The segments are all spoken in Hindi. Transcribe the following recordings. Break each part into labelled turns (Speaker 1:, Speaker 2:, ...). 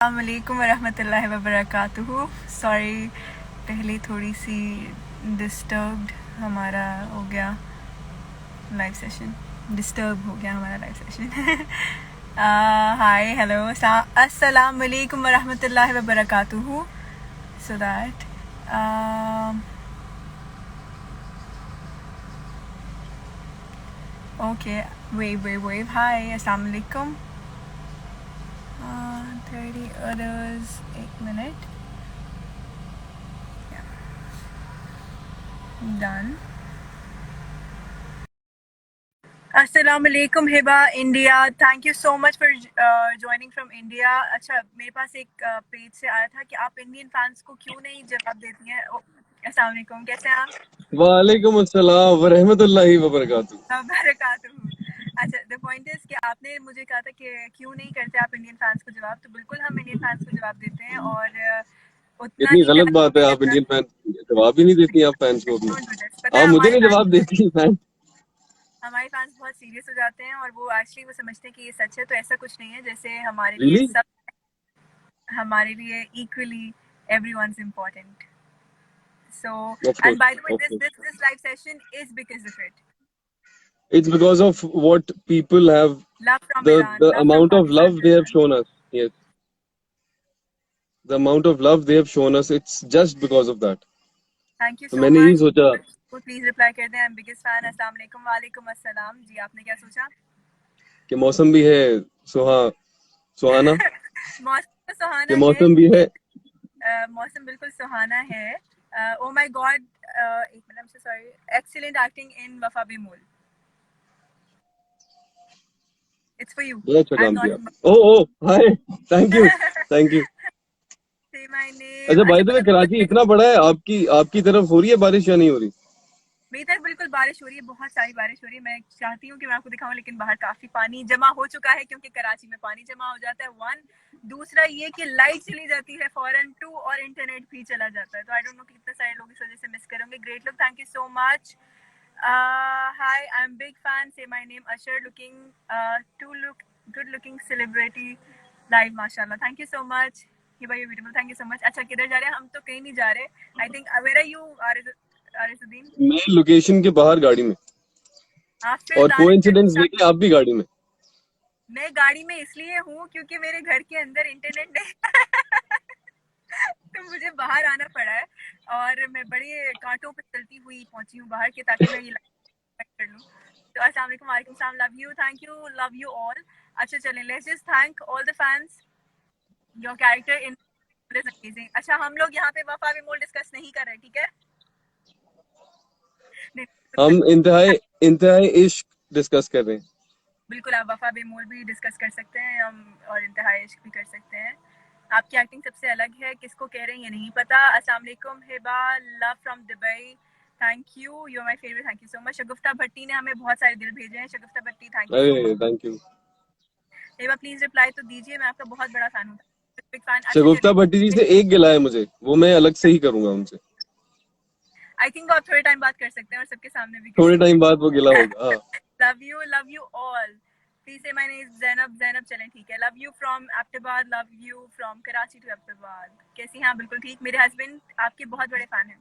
Speaker 1: अस्सलामुअलैकुम वरहमतुल्लाहि वबरकातुहू। सॉरी, पहले थोड़ी सी डिस्टर्ब्ड हमारा हो गया लाइव सेशन, डिस्टर्ब हो गया हमारा लाइव सेशन। हाय, हेलो, अस्सलामुअलैकुम वरहमतुल्लाहि वबरकातुहू। सो दैट ओके, वेव हाय, अस्सलामुअलैकुम। 30 others, 1 minute. Done. अस्सलामुअलैकुम Hiba India, thank you so much for joining from India. अच्छा, मेरे पास एक पेज से आया था कि आप इंडियन फैंस को क्यों नहीं जवाब देती हैं। अस्सलामुअलैकुम, कैसे हैं आप?
Speaker 2: वालेकुम अस्सलाम वरहमतुल्लाहि वबरकातुहू।
Speaker 1: बरकातुहू। अच्छा, द पॉइंट इज कि आपने मुझे कहा था कि क्यों नहीं करते आप इंडियन फैंस को जवाब, तो बिल्कुल हम इंडियन फैंस को जवाब देते हैं और उतना
Speaker 2: इतनी
Speaker 1: ही
Speaker 2: गलत बात है,
Speaker 1: प्यार
Speaker 2: आप इंडियन फैन जवाब ही नहीं देती आप फैंस को अपने।
Speaker 1: Don't do this. पता
Speaker 2: आप
Speaker 1: है
Speaker 2: मुझे
Speaker 1: हमारे
Speaker 2: नहीं जवाब
Speaker 1: फैंस
Speaker 2: देती फैन।
Speaker 1: हमारे फैंस बहुत सीरियस हो जाते हैं और वो एक्चुअली वो समझते हैं कि ये सच है, तो ऐसा कुछ नहीं है। जैसे हमारे लिए
Speaker 2: रियली?
Speaker 1: सब, हमारे लिए equally everyone is important. So,
Speaker 2: of
Speaker 1: and
Speaker 2: course,
Speaker 1: by the way,
Speaker 2: of
Speaker 1: this
Speaker 2: course.
Speaker 1: this this live session is because of it.
Speaker 2: It's because of what people have,
Speaker 1: Love from
Speaker 2: the
Speaker 1: Iran,
Speaker 2: the
Speaker 1: love from
Speaker 2: amount of
Speaker 1: Pakistan
Speaker 2: love
Speaker 1: to
Speaker 2: they have
Speaker 1: Iran.
Speaker 2: shown us. Yes, the amount of love they have shown us, it's just because of that.
Speaker 1: Thank you
Speaker 2: तो
Speaker 1: so
Speaker 2: मैंने यही
Speaker 1: much.
Speaker 2: सोचा
Speaker 1: तो प्लीज रिप्लाई कर दें। I'm biggest fan. अस्सलाम वालेकुम। वालेकुम अस्सलाम जी, आपने क्या सोचा?
Speaker 2: कि मौसम भी है सुहाना,
Speaker 1: मौसम तो सुहाना
Speaker 2: कि
Speaker 1: है
Speaker 2: मौसम भी है।
Speaker 1: मौसम बिल्कुल सुहाना है। ओ माय गॉड, एक minute, I'm so sorry. Excellent acting in वफा बेमोल. It's for you.
Speaker 2: बहुत अच्छा
Speaker 1: I'm
Speaker 2: काम
Speaker 1: not.
Speaker 2: किया। Oh oh hi, thank you, thank you.
Speaker 1: Say my name.
Speaker 2: अच्छा, बाय
Speaker 1: अच्छा,
Speaker 2: द वे
Speaker 1: पता
Speaker 2: कराची
Speaker 1: मुझे
Speaker 2: इतना बड़ा है, आपकी तरफ हो रही है बारिश या नहीं हो रही?
Speaker 1: मेरी तरफ बिल्कुल बारिश हो रही है, बहुत सारी बारिश हो रही है। मैं चाहती हूँ कि मैं आपको दिखाऊं, लेकिन बाहर काफी पानी जमा हो चुका है, क्योंकि कराची में पानी जमा हो जाता है। वन, दूसरा ये कि लाइट चली जाती है फॉरन। टू, और इंटरनेट भी चला जाता है। तो आई डोंट नो कि कितने सारे लोग इस वजह से मिस करेंगे। Great look, thank you so much. Hi, I am big fan. Say my name Ashar, looking to look good looking celebrity live, माशाल्लाह, थैंक यू सो मच। ये भाई beautiful, thank you so much. अच्छा, किधर जा रहे हैं? हम तो कहीं नहीं जा रहे। I think where are you Arijuddin?
Speaker 2: मैं लोकेशन के बाहर गाड़ी में,
Speaker 1: आप फिर
Speaker 2: और
Speaker 1: दानिश
Speaker 2: कोइंसिडेंस देखिए आप भी गाड़ी में।
Speaker 1: मैं गाड़ी में इसलिए हूँ क्योंकि मेरे घर के अंदर इंटरनेट नहीं तो मुझे बाहर आना पड़ा है और मैं बड़े कांटों पे चलती हुई पहुंची हूँ बाहर के, ताकि मैं ये लाइव कर लूँ। तो अस्सलाम वालेकुम, वालेकुम सलाम, love you, thank you, love you all. अच्छा, चलें, let's just thank all the fans. Your character in is amazing. अच्छा, हम लोग यहाँ पे वफा बेमोल डिस्कस नहीं कर रहे, ठीक है? नहीं,
Speaker 2: हम इंतहाई इंतहाई इश्क डिस्कस कर रहे हैं।
Speaker 1: बिल्कुल, आप वफा बेमोल भी डिस्कस कर सकते हैं हम, और इंतहाई इश्क भी कर सकते हैं। आपकी एक्टिंग सबसे अलग है, किसको कह रहे हैं ये नहीं पता। अस्सलाम वालेकुम Hiba, love from Dubai, thank you, you are my favourite, thank you so much. Shagufta Bhatti ने हमें बहुत सारे दिल भेजे हैं। शगुफ्ता भट्टी, थैंक यू सो
Speaker 2: अरे
Speaker 1: much.
Speaker 2: Thank you.
Speaker 1: Hiba please reply तो दीजिए, मैं आपका बहुत बड़ा फैन हूँ, बिग फैन। अच्छा,
Speaker 2: शगुफ्ता भट्टी जी
Speaker 1: चलिए,
Speaker 2: से एक गिला है मुझे, वो मैं अलग से ही करूंगा उनसे।
Speaker 1: आई थिंक आप थोड़े टाइम बात कर सकते हैं और सबके सामने भी कर
Speaker 2: थोड़े
Speaker 1: सकते
Speaker 2: टाइम बाद वो गिला
Speaker 1: हैं।
Speaker 2: होगा, हाँ।
Speaker 1: Love you all. प्लीज से my name is Zainab, Zainab चलें, ठीक है। Love you from Abbottabad, love you from Karachi to Abbottabad. कैसी हैं आप? बिल्कुल ठीक। मेरे हस्बैंड आपके बहुत बड़े फैन हैं,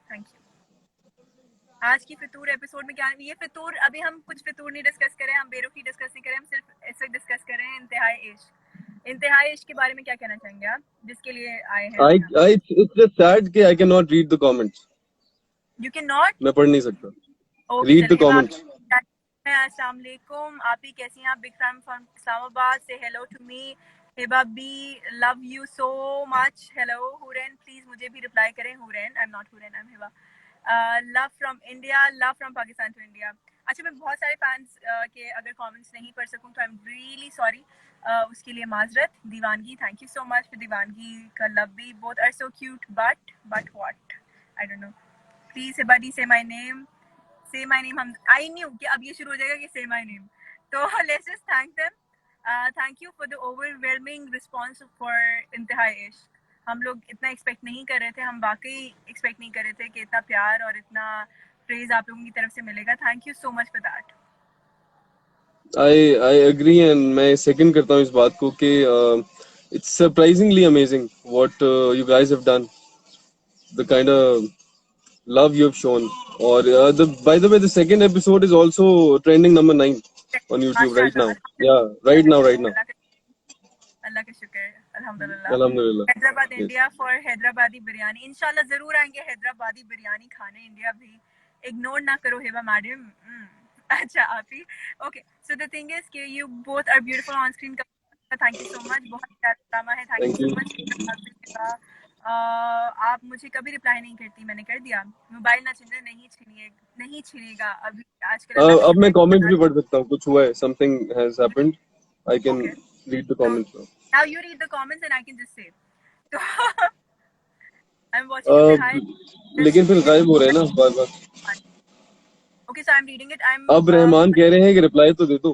Speaker 1: थैंक यू। आज की फितूर एपिसोड में क्या, ये फितूर अभी हम कुछ फितूर नहीं डिस्कस करें, हम बेरुखी डिस्कस नहीं करें, हम सिर्फ ऐसे डिस्कस करें इंतहाई इश्क। इंतहाई इश्क के बारे में क्या कहना चाहेंगे आप, जिसके लिए आए हैं हम
Speaker 2: आई
Speaker 1: यहाँ?
Speaker 2: आई इट्स जस्ट सैड कि आई can not read the comments.
Speaker 1: You can not?
Speaker 2: मैं पढ़ नहीं सकता।
Speaker 1: ओके,
Speaker 2: रीड
Speaker 1: चले
Speaker 2: द
Speaker 1: हिबा आप।
Speaker 2: कमेंट्स।
Speaker 1: अस्सलाम वालेकुम, आप ही कैसी हैं? आप big fan from Islamabad, say hello to me. Hiba B, love you so much. Hello Hurain, please मुझे भी रिप्लाई करें। Hurain, I am not Hurain, I am Hiba. Love from India, love from Pakistan to India. अच्छा, मैं बहुत सारे फैंस के अगर कमेंट्स नहीं पढ़ सकूं तो आई एम रियली सॉरी, उसके लिए माजरत। Deewangi, thank you so much for Deewangi का लव भी। Both are so cute, but what, I don't know. Please Hiba say my name, say my name. Hmm, I new कि अब ये शुरू हो जाएगा कि से माय नेम। तो let's just thank them. Thank you for the overwhelming response for इंतहाई इश्क। हम लोग इतना एक्सपेक्ट नहीं कर रहे थे, हम वाकई एक्सपेक्ट नहीं कर रहे थे कि इतना प्यार और इतना प्रेज आप लोगों की तरफ से मिलेगा। Thank you so much for that.
Speaker 2: I I agree, and मैं सेकंड करता हूँ इस बात को कि It's surprisingly amazing what you guys have done. The kind of love you have shown. Or by the way, the second episode is also trending number 9 on YouTube right
Speaker 1: माशाल्लाह,
Speaker 2: now. Yeah,
Speaker 1: अल्हम्दुलिल्लाह का
Speaker 2: right
Speaker 1: शुक्र,
Speaker 2: now.
Speaker 1: अल्लाह का शुक्र, अल्हम्दुलिल्लाह।
Speaker 2: Alhamdulillah.
Speaker 1: Hyderabad
Speaker 2: Yes.
Speaker 1: India for Hyderabadi biryani, इंशाल्लाह जरूर आएंगे हैदराबादी बिरयानी खाने इंडिया भी। इग्नोर ना करो हेबा मैडम। अच्छा आप ही okay. So the thing is कि you both are beautiful on screen. Thank you so much, बहुत प्यारा ड्रामा है। Thank you
Speaker 2: Thank
Speaker 1: so
Speaker 2: you.
Speaker 1: Much. आप मुझे कभी रिप्लाई नहीं करती, मैंने कर दिया। मोबाइल ना छीने, नहीं छीनेगा अभी आजकल अल्लाह का
Speaker 2: अब मैं
Speaker 1: शुक्र
Speaker 2: comments
Speaker 1: है।
Speaker 2: भी पढ़ सकता हूँ, कुछ हुआ है, something has happened. I can
Speaker 1: okay,
Speaker 2: read the
Speaker 1: so
Speaker 2: comments now.
Speaker 1: now you read the comments and I can just say. So I'm watching it. Say hi.
Speaker 2: लेकिन फिर गायब हो रहे हैं ना बार बार।
Speaker 1: Okay, so I'm reading it. I'm
Speaker 2: अब रहमान कह रहे हैं कि रिप्लाई तो दे दो।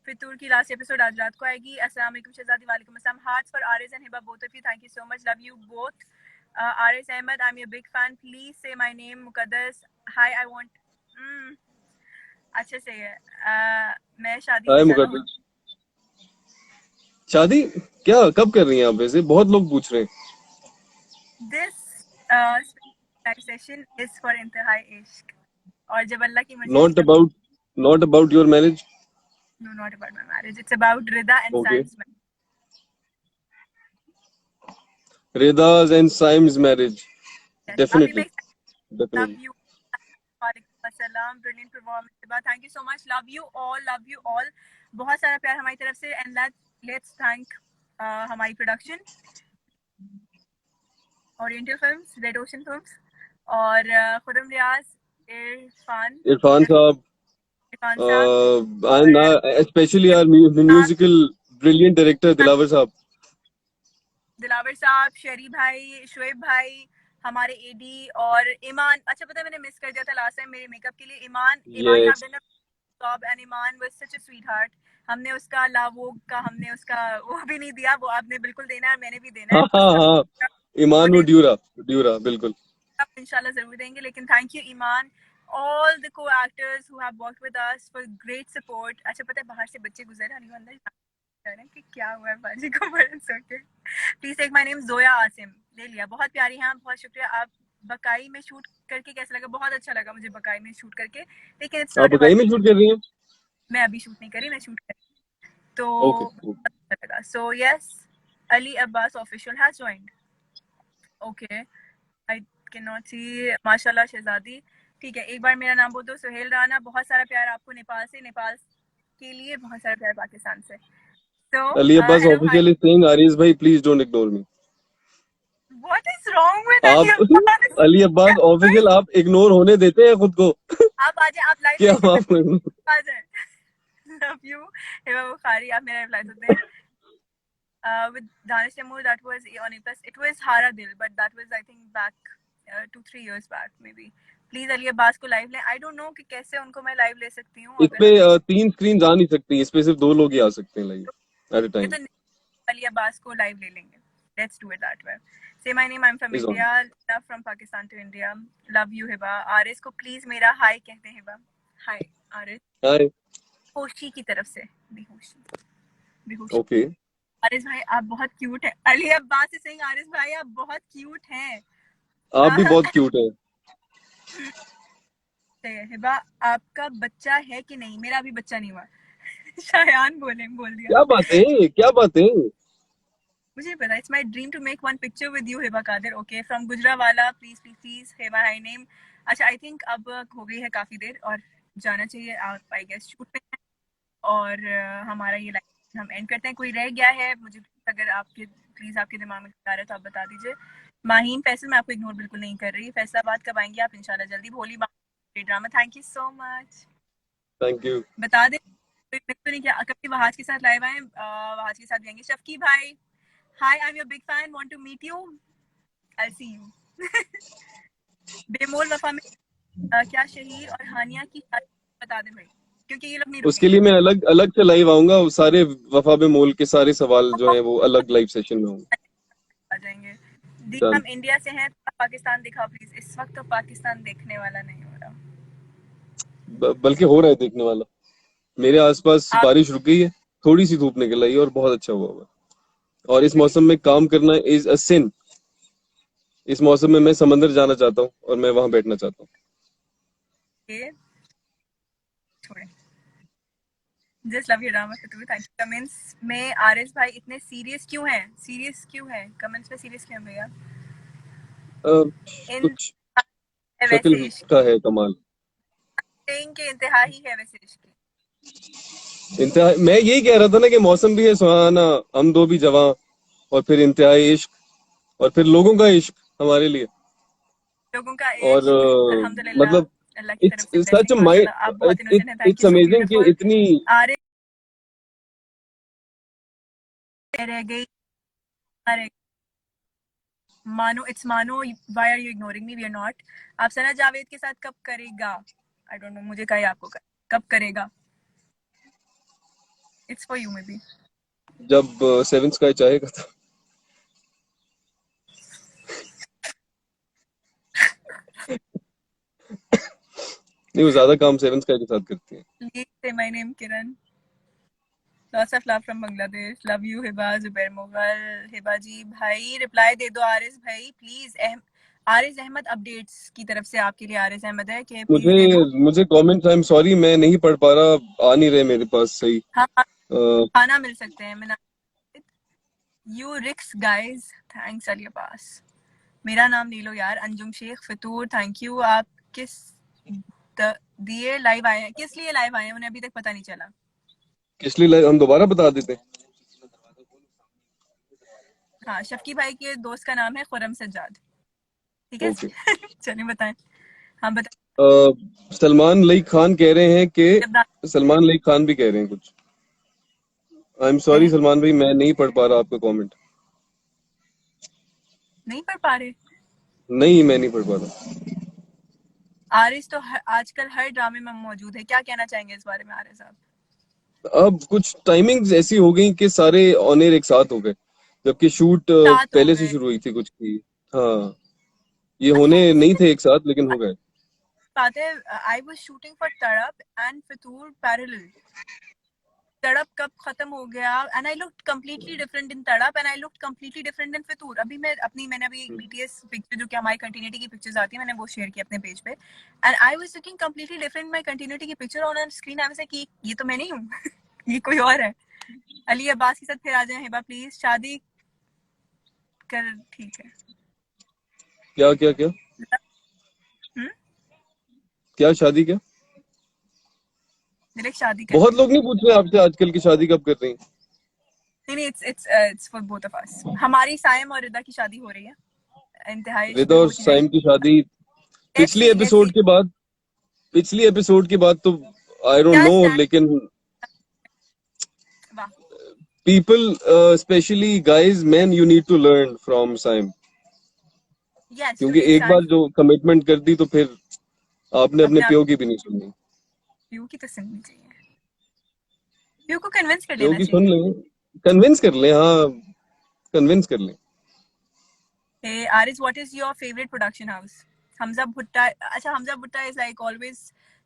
Speaker 1: फितूर की लास्ट एपिसोड आज रात को आएगी। अस्सलाम वालेकुम शहजादी, वालेकुम अस्सलाम। Hearts for Aris and Hiba, both of you, thank you so much, love you both. Aris Ahmed, I am your big fan, please से my name. Muqaddas, hi, I want अच्छे से है। मैं शादी
Speaker 2: हाय
Speaker 1: से ज्यादा हो
Speaker 2: मुकद्दस, शादी क्या कब कर रही हैं आप? वैसे बहुत लोग पूछ रहे हैं।
Speaker 1: दिस सेशन इज फॉर इंतहाई इश्क, और जब अल्लाह की मर्जी।
Speaker 2: Not about your marriage.
Speaker 1: No, not about my marriage. It's about Rida and
Speaker 2: Okay.
Speaker 1: Saim's marriage.
Speaker 2: Rida's and Saim's marriage.
Speaker 1: Yes.
Speaker 2: Definitely.
Speaker 1: Love
Speaker 2: Definitely.
Speaker 1: you. Walaikum assalam. Brilliant performance. Thank you so much. Love you all. Love you all. बहुत सारा प्यार हमारी तरफ से। And let's thank हमारी production, Oriental Films, Red Ocean Films, और खुरम रियाज,
Speaker 2: Irfan साहब, and especially our musical brilliant director Dilawar साहब,
Speaker 1: शेरी भाई, शुएब भाई, हमारे एडी, और ईमान। अच्छा पता है मैंने मिस कर दिया था लास्ट टाइम मेरे मेकअप के लिए। Iman
Speaker 2: yes.
Speaker 1: And Iman was such a sweetheart. हमने उसका लावोग का हमने उसका वो भी नहीं दिया, वो आपने बिल्कुल देना है, मैंने भी देना है।
Speaker 2: हाँ ईमान वो ड्यूरा बिल्कुल
Speaker 1: इंशाल्लाह जरूर देंगे। लेकिन thank you Iman, all the co-actors who have worked with us for great support. अच्छा पता है बाहर से बच्चे गुजर रहे हैं, अंदर कि क्या हुआ है बाजी को। Please take my name Zoya Asim. ले लिया, बहुत प्यारी हैं आप, बहुत शुक्रिया। आप बकाई में शूट करके कैसा लगा? बहुत अच्छा लगा मुझे बकाई में शूट करके। लेकिन इट्स
Speaker 2: आप
Speaker 1: नॉट
Speaker 2: बकाई में शूट कर रही हैं?
Speaker 1: मैं अभी शूट नहीं कर रही, मैं शूट कर रही तो
Speaker 2: okay.
Speaker 1: अच्छा लगा। So yes, Ali Abbas official has joined. Okay, I can not see. माशाल्लाह शहजादी, ठीक है। एक बार मेरा नाम बोल दो, सुहेल राना। बहुत सारा प्यार आपको नेपाल से, नेपाल के लिए बहुत सारा प्यार पाकिस्तान से। So,
Speaker 2: Ali Abbas official is saying, Aris bhai, please don't ignore me.
Speaker 1: What is wrong with Ali Abbas?
Speaker 2: Ali Abbas official आप इग्नोर होने देते हैं खुद को?
Speaker 1: आप आ जाए, आप लाइव
Speaker 2: क्या
Speaker 1: आप आ जाए। Love you, हेबा बुखारी, आप मेरा रिप्लाई तो दें। With Danish Taimur, that was on A+. It was Hara Dil, but that was I think back 2-3 years back maybe. Please Ali Abbas को लाइव लें। आई डोंट नो कि कैसे उनको मैं लाइव ले सकती हूँ।
Speaker 2: इस पे 3 स्क्रीन आ नहीं सकती, इस पे सिर्फ 2 लोग ही आ सकते हैं लाइव एट अ टाइम।
Speaker 1: तो अली अब्बास को लाइव ले लेंगे। Let's do it that way. Say my name, I'm from India, love from Pakistan to India. Love you Hiba. Aris को प्लीज मेरा हाय कहते हैं हिबा। हाय आरिस।
Speaker 2: हाय।
Speaker 1: होशी की तरफ से। बेहोशी।
Speaker 2: ओके।
Speaker 1: आरिस भाई आप बहुत क्यूट है। अली अब्बास से सिंह, आरिस भाई आप बहुत क्यूट हैं।
Speaker 2: आप भी बहुत क्यूट हैं।
Speaker 1: हिबा आपका बच्चा है कि नहीं? मेरा अभी बच्चा नहीं हुआ। शायान बोल दिया।
Speaker 2: क्या बातें
Speaker 1: मुझे पता। It's my dream to make one picture with you Hiba Qadir. Okay, from Gujranwala, please Hiba hi name. अच्छा आई थिंक अब हो गई है काफी देर और जाना चाहिए। आप आई गेस शूट पे हैं और हमारा ये लाइव हम एंड करते हैं। कोई रह गया है मुझे अगर आपके प्लीज आपके दिमाग में आ रहा है तो आप बता दीजिए। माहीन फैसल, मैं आपको इग्नोर बिल्कुल नहीं कर रही। फैसलाबाद कब आएंगे आप? इंशाल्लाह जल्दी। भोली drama, thank you so much.
Speaker 2: Thank you.
Speaker 1: बता दे तो नहीं क्या कभी वहाज के साथ लाइव आए? वहाज के साथ भी आएंगे। शफकी भाई hi, I am your big fan, want to meet you, I see you. बेमोल वफा में क्या शहीर और हानिया की बता दे भाई, क्योंकि ये लोग नहीं
Speaker 2: उसके लिए मैं अलग से लाइव आऊंगा। सारे वफा बेमोल के सारे सवाल जो हैं वो अलग लाइव सेशन में होंगे।
Speaker 1: आ जाएंगे। दी हम इंडिया से हैं, पाकिस्तान दिखा प्लीज। इस वक्त तो पाकिस्तान देखने वाला नहीं हो रहा,
Speaker 2: बल्कि हो रहा है देखने वाला। मेरे आसपास बारिश रुक गई है, थोड़ी सी धूप निकल आई और बहुत अच्छा हुआ। और इस मौसम में काम करना इज अ सिन। इस मौसम में मैं समंदर जाना चाहता हूँ और मैं वहां बैठना चाहता हूँ।
Speaker 1: ये छोड़े। Just love you drama Fitoor, thank you. Comments में आरिस भाई इतने सीरियस क्यों हैं? सीरियस क्यों हैं कमेंट्स में? सीरियस क्यों हैं भैया? इन
Speaker 2: कुछ
Speaker 1: है
Speaker 2: शक्ल
Speaker 1: वैसे इश्क
Speaker 2: का
Speaker 1: की,
Speaker 2: है कमाल।
Speaker 1: saying के इंतहा ही है वैसे इश्क की।
Speaker 2: इंतहा, मैं यही कह रहा था ना कि मौसम भी है सुहाना, हम दो भी जवां, और फिर इंतहाई इश्क, और फिर लोगों का इश्क हमारे लिए।
Speaker 1: लोगों का
Speaker 2: और
Speaker 1: इश्क, अल्हम्दुलिल्लाह,
Speaker 2: मतलब
Speaker 1: अल्लाह की तरफ
Speaker 2: इट्स
Speaker 1: से
Speaker 2: सच
Speaker 1: ब्लेसिंग, माशाल्लाह आप बहुत इनोसेंट हैं, thank
Speaker 2: it's
Speaker 1: you, so
Speaker 2: amazing कि
Speaker 1: ब्यूटीफुल।
Speaker 2: इतनी।
Speaker 1: आरिस रह गई, रह मानो, इट्स मानो, why are you ignoring me? We are not. आप सना जावेद के साथ कब करेगा? आई डोंट नो, मुझे कहे आपको कब करेगा? It's for you may be.
Speaker 2: जब सेवन स्काई चाहेगा तो। नहीं, वो ज्यादा काम सेवन स्काई के साथ करती है।
Speaker 1: प्लीज से my name Kiran. Lots of love from Bangladesh, love you Hiba, Zubair Mughal. Hiba ji भाई रिप्लाई दे दो आरिस भाई प्लीज। आरिस अहमद अपडेट्स की तरफ से आपके लिए आरिस अहमद है कि
Speaker 2: मुझे
Speaker 1: प्लीज दे दो।
Speaker 2: मुझे कमेंट, आई एम सॉरी, मैं नहीं पढ़ पा रहा, आ नहीं रहे मेरे पास सही।
Speaker 1: हाँ,
Speaker 2: अ,
Speaker 1: खाना मिल सकते हैं मिना। You rocks guys, thanks Ali Abbas. मेरा नाम ले लो यार। Anjum Shaikh Fitoor, thank you. आप किस दिए लाइव आए हैं? किस लिए लाइव आए हैं उन्हें अभी तक पता नहीं चला।
Speaker 2: किस लिए हम दोबारा बता देते हैं।
Speaker 1: हाँ, शफकी भाई के दोस्त का नाम है खुरम सज्जाद, ठीक है।
Speaker 2: ओके।
Speaker 1: चलिए बताएं। हाँ बताएं।
Speaker 2: सलमान लई खान कह रहे हैं
Speaker 1: जब
Speaker 2: कि सलमान लई खान भी कह रहे हैं कुछ। आई एम सॉरी
Speaker 1: नहीं
Speaker 2: सलमान भाई, मैं नहीं पढ़ पा रहा आपका कमेंट।
Speaker 1: नहीं पढ़ पा रहे।
Speaker 2: नहीं, मैं नहीं पढ़ पा रहा।
Speaker 1: आरिस तो आजकल हर ड्रामे में मौजूद है, क्या कहना चाहेंगे इस बारे में आरिस साहब?
Speaker 2: अब कुछ टाइमिंग्स ऐसी हो गई कि सारे ऑन एयर एक साथ हो गए, जबकि शूट
Speaker 1: सात हो
Speaker 2: पहले से
Speaker 1: गए।
Speaker 2: शुरू हुई थी कुछ की। हाँ, ये
Speaker 1: अच्छा,
Speaker 2: होने नहीं
Speaker 1: इससे
Speaker 2: थे एक साथ, लेकिन हो गए।
Speaker 1: बात है। I was shooting for Tadap and Fitoor parallel. Tadap कब खत्म हो गया and I looked completely different in Tadap and I looked completely different in Fitoor. अभी मैंने अभी बीटीएस पिक्चर जो कि हमारी कंटिन्यूटी की पिक्चर्स आती है, मैंने वो शेयर की अपने पेज पे, and I was looking completely different my continuity की picture on screen. I was like ये तो मैं नहीं हूँ। ये कोई और है। अली अब्बास के साथ फिर आ जाए हिबा प्लीज, शादी कर, ठीक है।
Speaker 2: क्या क्या क्या?
Speaker 1: हम्म,
Speaker 2: क्या शादी क्या?
Speaker 1: दिल शादी
Speaker 2: बहुत
Speaker 1: करनी है।
Speaker 2: लोग नहीं पूछ रहे आपसे आजकल की शादी कब कर रही हैं।
Speaker 1: नहीं नहीं, it's for both of us. हमारी सायम और रिदा की शादी हो रही है, इंतहाई इश्क
Speaker 2: रिदा
Speaker 1: में
Speaker 2: और
Speaker 1: हो जाएगी।
Speaker 2: साइम की शादी
Speaker 1: लेट्स
Speaker 2: पिछली
Speaker 1: सी, लेट्स
Speaker 2: एपिसोड
Speaker 1: सी।
Speaker 2: के बाद, पिछली एपिसोड के बाद तो आई डोंट
Speaker 1: क्या
Speaker 2: नो,
Speaker 1: स्टैंड?
Speaker 2: लेकिन
Speaker 1: वाह।
Speaker 2: People, specially guys, man, you need to learn from Saim.
Speaker 1: Yes,
Speaker 2: क्योंकि
Speaker 1: टुडे
Speaker 2: एक बार
Speaker 1: स्टैंड।
Speaker 2: जो कमिटमेंट कर दी तो फिर आपने अपने
Speaker 1: अपने आप
Speaker 2: प्यो की भी नहीं सुननी।
Speaker 1: व्यू की तो सुननी चाहिए, व्यू को कन्विंस कर
Speaker 2: प्यो
Speaker 1: लेना
Speaker 2: की सुन
Speaker 1: चाहिए।
Speaker 2: लें, कन्विंस कर लें, हाँ, कन्विंस कर लें।
Speaker 1: Hey Aris, what is your favorite production house? Hamza भुट्टा। अच्छा, हमजा भुट्टा is like always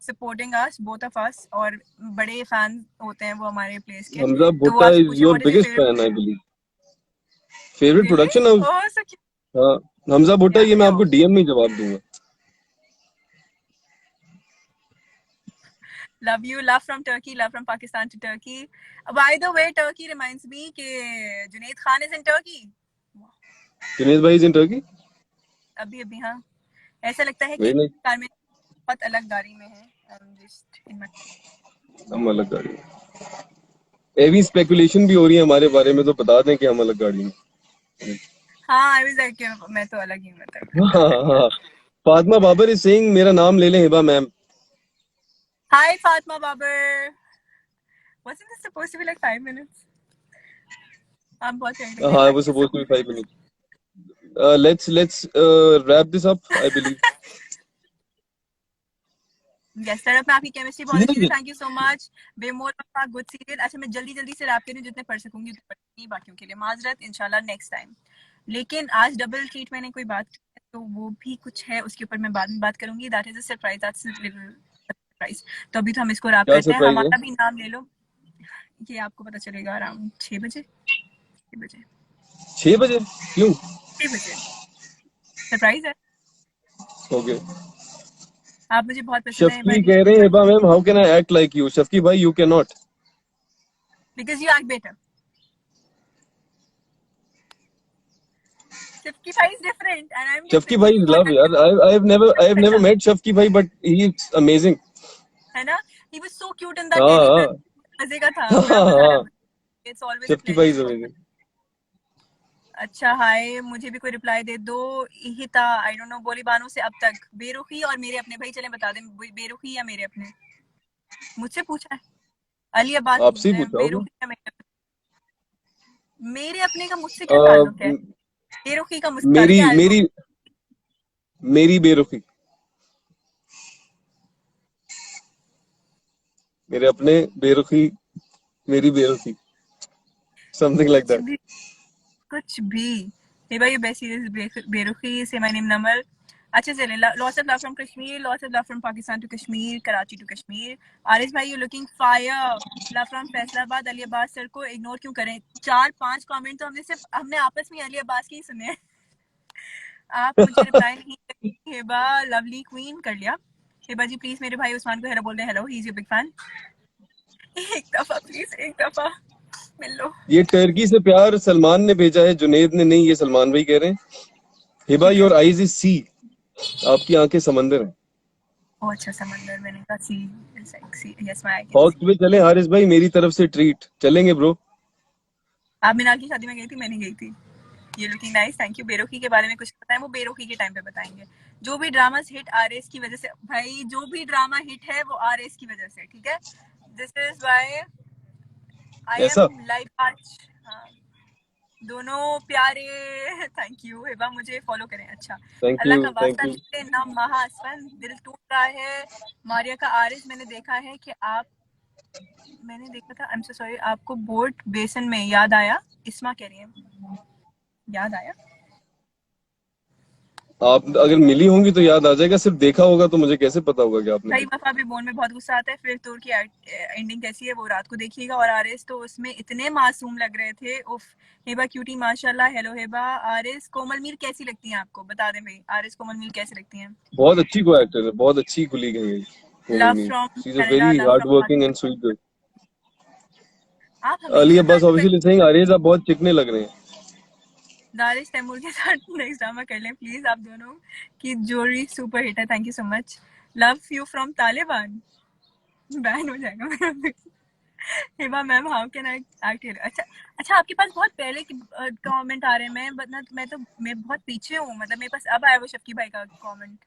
Speaker 1: supporting us, both of us, और बड़े फैन होते हैं वो हमारे प्लेस के।
Speaker 2: हमजा
Speaker 1: तो वो
Speaker 2: भुट्टा
Speaker 1: आपसे
Speaker 2: इज
Speaker 1: पूछे
Speaker 2: your
Speaker 1: what is your
Speaker 2: biggest
Speaker 1: favourite?
Speaker 2: Fan, I believe. Favourite
Speaker 1: really?
Speaker 2: Production house?
Speaker 1: Oh so cute.
Speaker 2: हाँ, हमजा भुट्टा, ये मैं
Speaker 1: या
Speaker 2: आपको डीएम में ही जवाब दूंगा।
Speaker 1: love you, love from Turkey, love from Pakistan to Turkey. By the way, Turkey reminds me कि Junaid Khan is in Turkey.
Speaker 2: Junaid भाई इज इन टर्की।
Speaker 1: अभी अभी, हाँ, ऐसा लगता है कि
Speaker 2: वेरी नाइस।
Speaker 1: कार में बहुत अलग गाड़ी में है। I'm just in my...
Speaker 2: हम अलग गाड़ी में। एवी स्पेकुलेशन भी हो रही है हमारे बारे में, तो बता दें कि हम अलग गाड़ी में।
Speaker 1: हाँ, I was like मैं तो अलग ही हूँ, मतलब
Speaker 2: हाँ हाँ हाँ। फातिमा बाबर इज सेइंग मेरा नाम ले लें Hiba ma'am.
Speaker 1: Hi Fatma Babar. Wasn't this supposed to be like 5 minutes? I'm बहुत टेंशन।
Speaker 2: हाँ, वो
Speaker 1: Thank you so
Speaker 2: suppose to be
Speaker 1: much.
Speaker 2: 5 minute. Let's wrap this up, I believe.
Speaker 1: Yes, sir, में आपकी केमिस्ट्री बहुत अच्छी थी, थैंक यू सो मच। बेमोर का गुड सीरियल। अच्छा, मैं जल्दी जल्दी से रैप करूँ, जितने पढ़ सकूंगी उतने पढ़ूंगी, बाकियों के लिए माजरत, इंशाल्लाह नेक्स्ट टाइम। लेकिन आज डबल ट्रीट मैंने कोई बात की है, तो वो भी कुछ है, उसके ऊपर मैं बाद में बात करूंगी। That is a surprise, that's a little surprise. तो अभी तो हम इसको रैप
Speaker 2: क्या
Speaker 1: करते हैं।
Speaker 2: सरप्राइज है?
Speaker 1: हमारा भी नाम ले लो, ये आपको पता चलेगा अराउंड 6 बजे, 6 बजे।
Speaker 2: 6 बजे क्यों?
Speaker 1: 6 बजे सरप्राइज है।
Speaker 2: ओके।
Speaker 1: आप मुझे बहुत पसंद है
Speaker 2: शफकी
Speaker 1: भाई,
Speaker 2: कह रहे हैं Hiba ma'am how can I act like you? Shafqi भाई you can not.
Speaker 1: Because you act better. Shifqi भाई is different and I am
Speaker 2: Shafqi
Speaker 1: different,
Speaker 2: भाई
Speaker 1: मेरी
Speaker 2: इज
Speaker 1: बहुत
Speaker 2: लव यार। I have never met Shafqi भाई बट ही इज अमेजिंग।
Speaker 1: है ना। He was so cute in that
Speaker 2: हाँ
Speaker 1: डेली
Speaker 2: हाँ
Speaker 1: ब्लॉग, मजे का था,
Speaker 2: हाँ
Speaker 1: बड़ा मजा आया
Speaker 2: हाँ।
Speaker 1: मुझे। इट्स ऑलवेज अ
Speaker 2: शफकी भाई
Speaker 1: pleasure
Speaker 2: is
Speaker 1: to work.
Speaker 2: Amazing.
Speaker 1: अच्छा हाय, मुझे भी कोई रिप्लाई दे दो। इहिता आई डोंट नो, बोली बानो से अब तक बेरुखी और मेरे अपने, भाई चलें बता दें बेरुखी या मेरे अपने। मुझसे पूछा है अली अब्बास
Speaker 2: आपसे ही पूछा होगा।
Speaker 1: बेरुखी या मेरे अपने का मुझसे क्या ताल्लुक है। बेरुखी का मुझसे ताल्लुक
Speaker 2: मेरी
Speaker 1: है।
Speaker 2: मेरी मेरी बेरुखी, मेरे अपने बेरुखी, मेरी बेरुखी, समथिंग लाइक
Speaker 1: कुछ
Speaker 2: दैट।
Speaker 1: भी कुछ भी। हे भाई बेसी बेरुखी से माय नेम नमल। अच्छा चले, lots of love from Kashmir, lots of love from Pakistan to Kashmir, Karachi to Kashmir. Aris भाई you looking fire, love from Faisalabad. Ali Abbas sir को इग्नोर क्यों करें? 4-5 कमेंट तो हमने आपस में अली अब्बास के ही सुने हैं। आप मुझे रिप्लाई नहीं करें। हेबा लवली क्वीन कर लिया। हेबा जी प्लीज मेरे भाई उस्मान को हेलो बोल रहे हैं, hello he is your big fan. एक दफा प्लीज, एक दफा मिल लो।
Speaker 2: ये टर्की से प्यार सलमान ने भेजा है, जुनेद ने नहीं, ये सलमान भाई कह रहे हैं। हिबा
Speaker 1: ठीक है।
Speaker 2: योर आईज इज सी, आपकी आंखें समंदर हैं।
Speaker 1: ओ अच्छा, समंदर, मैंने कहा sea. Sea yes my I can
Speaker 2: hawks
Speaker 1: see.
Speaker 2: पे चले हारिस भाई, मेरी तरफ से ट्रीट चलेंगे ब्रो।
Speaker 1: आप मीनाल की शादी में गई थी? मैं नहीं गई थी। ये लुकिंग नाइस, थैंक यू। बेरोकी के बारे में कुछ पता है? वो बेरोकी के टाइम पे बताएंगे। जो भी ड्रामा हिट आरएस की वजह से, भाई जो भी ड्रामा हिट है वो आरएस की वजह से, ठीक है। This is why I am
Speaker 2: ऐसा
Speaker 1: लाइक आज। हाँ, दोनों प्यारे। थैंक यू हेबा, मुझे फॉलो करें। अच्छा,
Speaker 2: थैंक
Speaker 1: अल्लाह
Speaker 2: यू
Speaker 1: का
Speaker 2: थैंक
Speaker 1: वास्ता
Speaker 2: यू।
Speaker 1: लिखते नाम महास्वन, दिल टूट रहा है। मारिया का आरिस, मैंने देखा है कि आप, मैंने देखा था, आई एम सो सॉरी, आपको बोट बेसन में याद आया। इस्मा कह रही है याद आया।
Speaker 2: आप अगर मिली होंगी तो याद आ जाएगा, सिर्फ देखा होगा तो मुझे कैसे पता होगा कि आपने
Speaker 1: कई
Speaker 2: देखा।
Speaker 1: वफा भी बोन में बहुत गुस्सा आता है, फिर तोर की एंडिंग कैसी है वो रात को देखिएगा। और आरिस तो उसमें इतने मासूम लग रहे थे, उफ। हेबा क्यूटी माशाल्लाह। हेलो हेबा। आरिस कोमल मीर कैसी लगती हैं आपको? बता दें भाई, आरिस कोमल मीर कैसी लगती हैं?
Speaker 2: बहुत अच्छी को एक्टर है, बहुत अच्छी कुलीग है ये Komal
Speaker 1: love
Speaker 2: Meer.
Speaker 1: From
Speaker 2: she is a
Speaker 1: Canada,
Speaker 2: very
Speaker 1: love
Speaker 2: hard
Speaker 1: from
Speaker 2: working and
Speaker 1: Pakistan.
Speaker 2: Sweet girl.
Speaker 1: आप
Speaker 2: अली
Speaker 1: हमेशा
Speaker 2: अब्बास
Speaker 1: तारीफ
Speaker 2: ऑब्वियसली सेइंग आरिज आप बहुत चिकने लग रहे हैं।
Speaker 1: दारिश तैमूर के साथ नेक्स्ट ड्रामा कर लें प्लीज। आप दोनों की जोड़ी सुपर हिट है, thank you so much. Love you from Taliban. Ban हो जाएगा मेरा। Hiba ma'am how can I act here? अच्छा अच्छा, आपके पास बहुत पहले के कमेंट आ रहे हैं। मैं बहुत पीछे हूँ, मतलब मेरे पास अब आया वो शक्की भाई का कमेंट।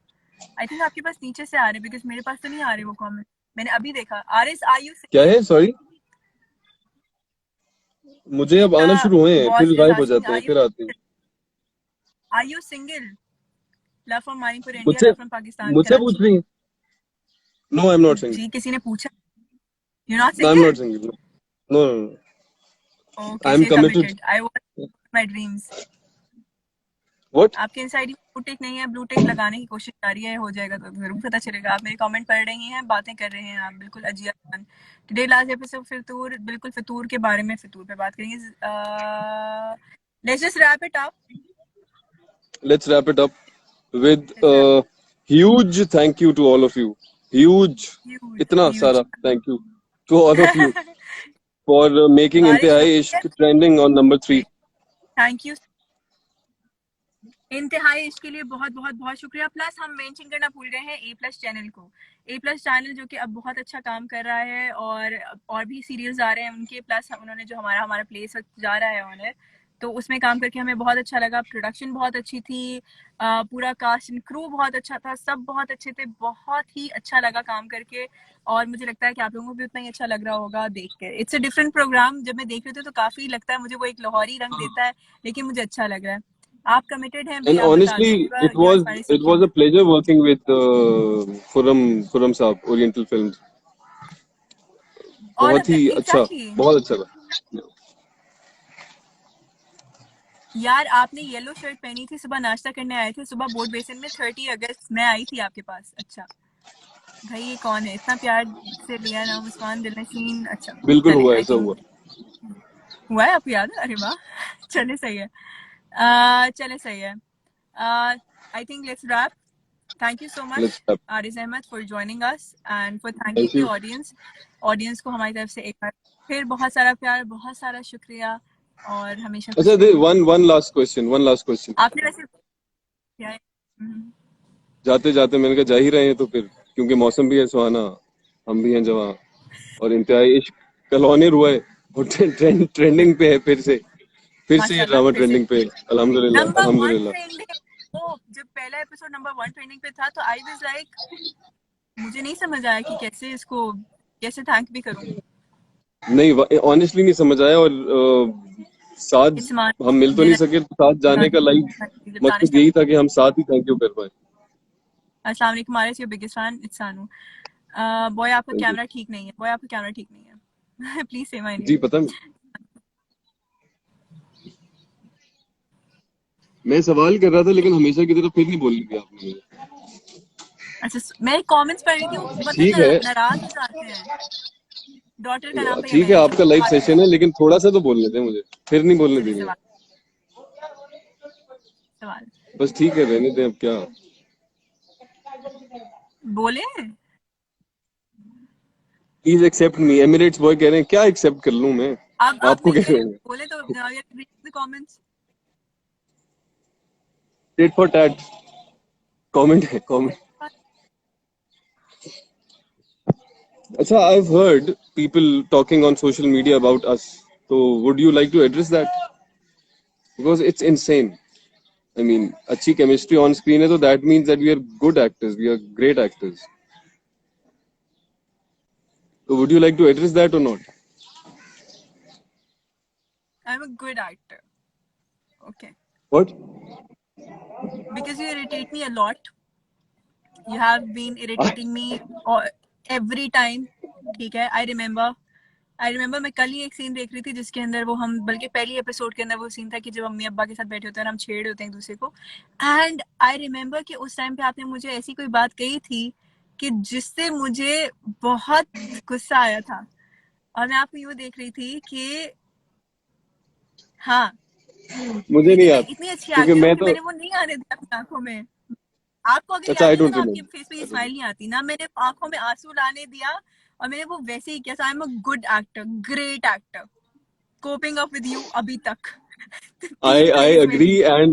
Speaker 1: आई थिंक आपके पास नीचे से आ रहे, बिकॉज मेरे पास तो नहीं आ रहे वो कमेंट। मैंने अभी देखा। आरिस आर यू
Speaker 2: क्या
Speaker 1: सिंगल?
Speaker 2: है सॉरी, मुझे अब
Speaker 1: गीता
Speaker 2: आना शुरू हुए हैं
Speaker 1: बॉस
Speaker 2: फिर
Speaker 1: इज
Speaker 2: गायब हो
Speaker 1: आस्किंग
Speaker 2: जाते हैं फिर आते हैं।
Speaker 1: Are you single? Love from Manipur India,
Speaker 2: मुझसे
Speaker 1: लव फ्रॉम पाकिस्तान
Speaker 2: मुझसे पूछ
Speaker 1: कराची।
Speaker 2: रही है? No I am not singing.
Speaker 1: जी किसी ने पूछा? You not
Speaker 2: I am not
Speaker 1: single?
Speaker 2: Singing. No no no.
Speaker 1: Okay
Speaker 2: I
Speaker 1: so
Speaker 2: am
Speaker 1: you
Speaker 2: committed.
Speaker 1: Committed. I want my dreams.
Speaker 2: What?
Speaker 1: आपके इनसाइड ब्लू टिक नहीं है, ब्लू टिक लगाने की कोशिश जारी है, हो जाएगा तो जरूर पता चलेगा। आप मेरे कमेंट पढ़ रही हैं, बातें कर रहे हैं आप, बिल्कुल अजिया खान। टुडे लास्ट एपिसोड फितूर, बिल्कुल फितूर के बारे में, फितूर पे बात करेंगे। Let's just wrap it up.
Speaker 2: Let's wrap it up with a huge thank you to all of you. Huge,
Speaker 1: huge
Speaker 2: इतना
Speaker 1: ह्यूज।
Speaker 2: सारा thank you to all of you for making
Speaker 1: बारिश हो
Speaker 2: इंतहाई
Speaker 1: रही है।
Speaker 2: इश्क trending on number 3.
Speaker 1: Thank you. इंतहाई इश्क के लिए बहुत बहुत बहुत शुक्रिया। प्लस हम मेंशन करना भूल गए हैं ए प्लस चैनल को। ए प्लस चैनल जो कि अब बहुत अच्छा काम कर रहा है, और भी सीरियल्स आ रहे हैं उनके। प्लस उन्होंने जो हमारा हमारा प्लेस जा रहा है ऑनर, तो उसमें काम करके हमें बहुत अच्छा लगा। प्रोडक्शन बहुत अच्छी थी, पूरा कास्ट एंड क्रू बहुत अच्छा था, सब बहुत अच्छे थे, बहुत ही अच्छा लगा काम करके। और मुझे लगता है कि आप लोगों को भी उतना ही अच्छा लग रहा होगा देख कर। It's a different programme. जब मैं देख रही थी तो काफी लगता है मुझे वो एक लाहौरी रंग देता है, लेकिन मुझे अच्छा लग रहा है। आप कमिटेड हैं भाई?
Speaker 2: And
Speaker 1: आप बता दें।
Speaker 2: honestly, it
Speaker 1: you are
Speaker 2: was
Speaker 1: spicy
Speaker 2: it was
Speaker 1: cute.
Speaker 2: a pleasure working with Khurram Saab, Oriental Films.
Speaker 1: All of
Speaker 2: बहुत
Speaker 1: देम
Speaker 2: ही अच्छा,
Speaker 1: एग्जैक्टली।
Speaker 2: बहुत अच्छा था।
Speaker 1: यार आपने येलो शर्ट पहनी थी, सुबह नाश्ता करने आए थे, सुबह बोट बेसन में 30 अगस्त मैं आई थी आपके पास। अच्छा भाई ये कौन है? इतना प्यार से लिया नाम उस्मान दिलनशीन। अच्छा
Speaker 2: बिल्कुल
Speaker 1: चले,
Speaker 2: हुआ,
Speaker 1: आई
Speaker 2: ऐसा हुआ।
Speaker 1: थिंक हुआ है, आपको याद है? अरे वाह। चले सही है, चले सही है। I think let's wrap. Thank you so much,
Speaker 2: Let's wrap.
Speaker 1: Aris Ahmed, for joining us and for thanking
Speaker 2: Thank
Speaker 1: the
Speaker 2: you.
Speaker 1: audience. Audience को हमारी तरफ से एक बार फिर बहुत सारा प्यार, बहुत सारा शुक्रिया और हमेशा खुश
Speaker 2: अच्छा,
Speaker 1: रहिए।
Speaker 2: one last question.
Speaker 1: आपने वैसे क्या है?
Speaker 2: जाते जाते मैंने कहा जा ही रहे हैं तो फिर, क्योंकि मौसम भी है सुहाना, हम भी हैं जवां, और इंतहाई इश्क कल ऑनर हुआ है और ट्रेंडिंग पे है फिर से ये
Speaker 1: माशाल्लाह,
Speaker 2: ड्रामा
Speaker 1: फिर से
Speaker 2: ट्रेंडिंग पे। अल्हम्दुलिल्लाह
Speaker 1: नंबर 1
Speaker 2: अल्हम्दुलिल्लाह।
Speaker 1: ट्रेंडिंग। वो जब पहला एपिसोड नंबर 1 ट्रेंडिंग पे था तो आई वाज लाइक, मुझे नहीं समझ आया कि कैसे इसको कैसे थैंक भी करूं।
Speaker 2: नहीं, ऑनेस्टली नहीं समझ आया, और साथ
Speaker 1: इट्स मान
Speaker 2: हम मिल तो नहीं सके, तो साथ जाने का लाइक मकसद यही था कि हम साथ ही थैंक यू कर पाए।
Speaker 1: अस्सलाम वालेकुम Aaris, your biggest fan, it's सानू। बॉय आपका
Speaker 2: Thank you.
Speaker 1: कैमरा ठीक नहीं है, बॉय आपका कैमरा ठीक नहीं है। प्लीज से माय
Speaker 2: जी
Speaker 1: नेम।
Speaker 2: पता मैं सवाल कर रहा था, लेकिन हमेशा की तरह फिर नहीं बोल दी आपने मुझे।
Speaker 1: अच्छा, मैं कमेंट्स पढ़ रही थी, वो पता
Speaker 2: ठीक है,
Speaker 1: है नाराज हो जाते हैं। डॉटर का नाम पे
Speaker 2: ठीक है,
Speaker 1: मैंने
Speaker 2: आपका लाइव सेशन है, लेकिन थोड़ा सा तो बोलने दें मुझे, फिर नहीं बोलने
Speaker 1: चलिए
Speaker 2: देंगे।
Speaker 1: सवाल
Speaker 2: बस ठीक है, रहने दें, अब क्या।
Speaker 1: बोले।
Speaker 2: Please accept me, Emirates boy कह रहे हैं, क्या एक्सेप्ट कर लूं मैं?
Speaker 1: आप
Speaker 2: आपको
Speaker 1: नहीं
Speaker 2: कह
Speaker 1: कह
Speaker 2: रहे
Speaker 1: रहे,
Speaker 2: हैं
Speaker 1: बोले तो comments.
Speaker 2: Tit for tat, comment है कमेंट। अच्छा, I have heard people talking on social media about us, तो would you like to address that? Because it's insane. I mean, अच्छी केमिस्ट्री ऑन स्क्रीन है तो that means that we are good actors, we are great actors. So would you like to address that or not?
Speaker 1: I am a good actor, okay,
Speaker 2: What?
Speaker 1: because you irritate me a lot. You have been irritating me every time. ठीक है, आई रिमेम्बर मैं कल ही एक सीन देख रही थी जिसके अंदर वो हम, बल्कि पहली एपिसोड के अंदर वो सीन था कि जब अम्मी अब्बा के साथ बैठे होते हैं और हम छेड़ होते हैं एक दूसरे को। एंड आई रिमेम्बर कि उस टाइम पे आपने मुझे ऐसी कोई बात कही थी कि जिससे मुझे बहुत गुस्सा आया था, और मैं आपको यूं देख रही थी कि हाँ,
Speaker 2: मुझे नहीं
Speaker 1: लेकिन मैं
Speaker 2: याद,
Speaker 1: इतनी अच्छी
Speaker 2: क्योंकि
Speaker 1: एक्टर हूँ
Speaker 2: मैं
Speaker 1: कि
Speaker 2: तो,
Speaker 1: मैंने वो नहीं आने दिया अपनी आंखों में। आपको अगर
Speaker 2: अच्छा
Speaker 1: याद
Speaker 2: आई
Speaker 1: होगा
Speaker 2: डोंट
Speaker 1: ना, आपके फेस पे ये
Speaker 2: रिमेम्बर।
Speaker 1: स्माइल नहीं आती ना, मैंने आंखों में आंसू लाने दिया और मैंने वो वैसे ही किया। आई am a good actor, great actor, coping up with you अभी तक। तीन
Speaker 2: I
Speaker 1: प्लेस में भी।
Speaker 2: agree, and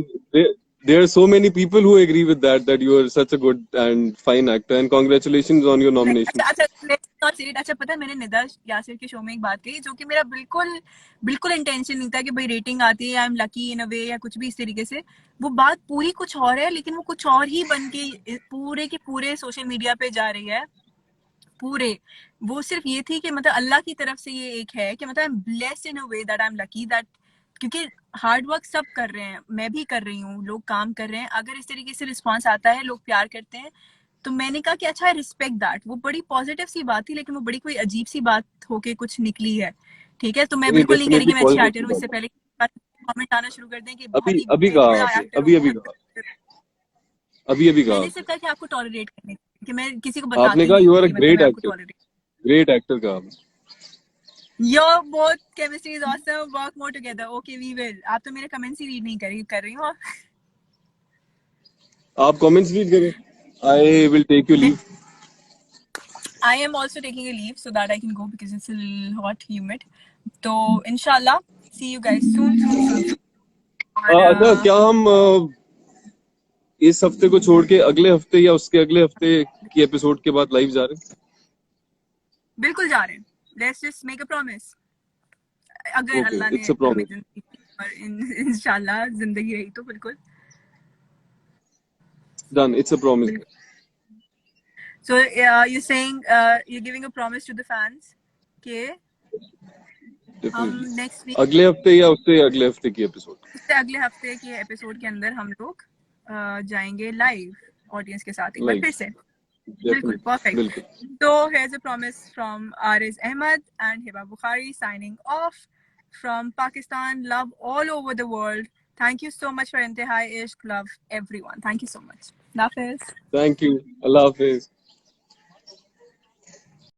Speaker 2: there are so many people who agree with that you are such a good and fine actor, and congratulations on your
Speaker 1: अच्छा
Speaker 2: nomination.
Speaker 1: अच्छा, लेट्स नॉट से इट। अच्छा पता है, मैंने निदा यासिर के शो में एक बात कही जो कि मेरा बिल्कुल बिल्कुल इंटेंशन नहीं था कि भाई रेटिंग आती है, आई एम लकी इन अ वे या कुछ भी इस तरीके से। वो बात पूरी कुछ और है, लेकिन वो कुछ और ही बन के पूरे के पूरे सोशल मीडिया पे जा रही है पूरे। वो सिर्फ ये थी कि मतलब अल्लाह की तरफ से ये एक है कि मतलब I am blessed in a way that I am lucky that, क्योंकि हार्ड वर्क सब कर रहे हैं, मैं भी कर रही हूँ, लोग काम कर रहे हैं, अगर इस तरीके से रिस्पांस आता है, लोग प्यार करते हैं, तो मैंने कहा कि अच्छा, आई रिस्पेक्ट दैट। वो बड़ी पॉजिटिव सी बात थी, लेकिन वो बड़ी कोई अजीब सी बात होके कुछ निकली है। ठीक है, तो मैं
Speaker 2: नहीं,
Speaker 1: बिल्कुल नहीं कह रही कि
Speaker 2: डेफिनेटली
Speaker 1: मैं अच्छी
Speaker 2: पॉजिटिव
Speaker 1: एक्टर
Speaker 2: की
Speaker 1: हूँ। इससे
Speaker 2: बात है।
Speaker 1: पहले कमेंट आना शुरू कर दें कि बहुत
Speaker 2: अभी
Speaker 1: ही
Speaker 2: अभी कहा
Speaker 1: बेहुदा
Speaker 2: आपने,
Speaker 1: एक्टर हो,
Speaker 2: अभी अभी
Speaker 1: बहुत
Speaker 2: कहा, अभी कहा
Speaker 1: मैंने
Speaker 2: आपने।
Speaker 1: सिर्फ कहा कि आपको टॉलरेट करने कि मैं किसी को
Speaker 2: आपने
Speaker 1: बताती
Speaker 2: कहा
Speaker 1: नहीं
Speaker 2: यू
Speaker 1: हूँ
Speaker 2: आर अ
Speaker 1: कि मतलब
Speaker 2: ग्रेट
Speaker 1: मैं आपको
Speaker 2: एक्टर,
Speaker 1: टॉलरेट।
Speaker 2: ग्रेट एक्टर कहा आपने।
Speaker 1: Your both chemistry is awesome. Work more together. Okay, we will. आप तो मेरे कमेंट्स ही रीड नहीं कर रही हो।
Speaker 2: आप कमेंट्स रीड करें, I will take you leave.
Speaker 1: I am also taking a leave so that I can go because it's a little hot, humid. तो इंशाल्लाह see you guys soon. और
Speaker 2: अच्छा, क्या हम इस हफ्ते को छोड़ के अगले हफ्ते या उसके अगले हफ्ते की एपिसोड के बाद लाइव जा रहे हैं?
Speaker 1: बिल्कुल जा रहे हैं। Let's just make a promise. अगर
Speaker 2: ओके,
Speaker 1: अल्लाह ने
Speaker 2: इट्स अ
Speaker 1: हमें
Speaker 2: प्रॉमिस।
Speaker 1: जिंदगी दी और इंशाल्लाह जिंदगी रही तो बिल्कुल।
Speaker 2: Done, it's a promise.
Speaker 1: So you're saying you're giving a promise to the fans कि हम
Speaker 2: डेफिनेटली
Speaker 1: नेक्स्ट वीक,
Speaker 2: अगले हफ्ते या उससे अगले हफ्ते की एपिसोड।
Speaker 1: उससे अगले हफ्ते के एपिसोड के अंदर हम लोग जाएंगे लाइव ऑडियंस के साथ एक बार
Speaker 2: लाइव,
Speaker 1: फिर से। बिल्कुल
Speaker 2: डेफिनेटली,
Speaker 1: परफेक्ट।
Speaker 2: बिल्कुल।
Speaker 1: So here's a promise from Ariz Ahmed and Hiba Bukhari signing off from Pakistan. Love all over the world. Thank you so much for Intihai Ishq. Love everyone. Thank you so much. Hafiz.
Speaker 2: Thank you, Allah Hafiz.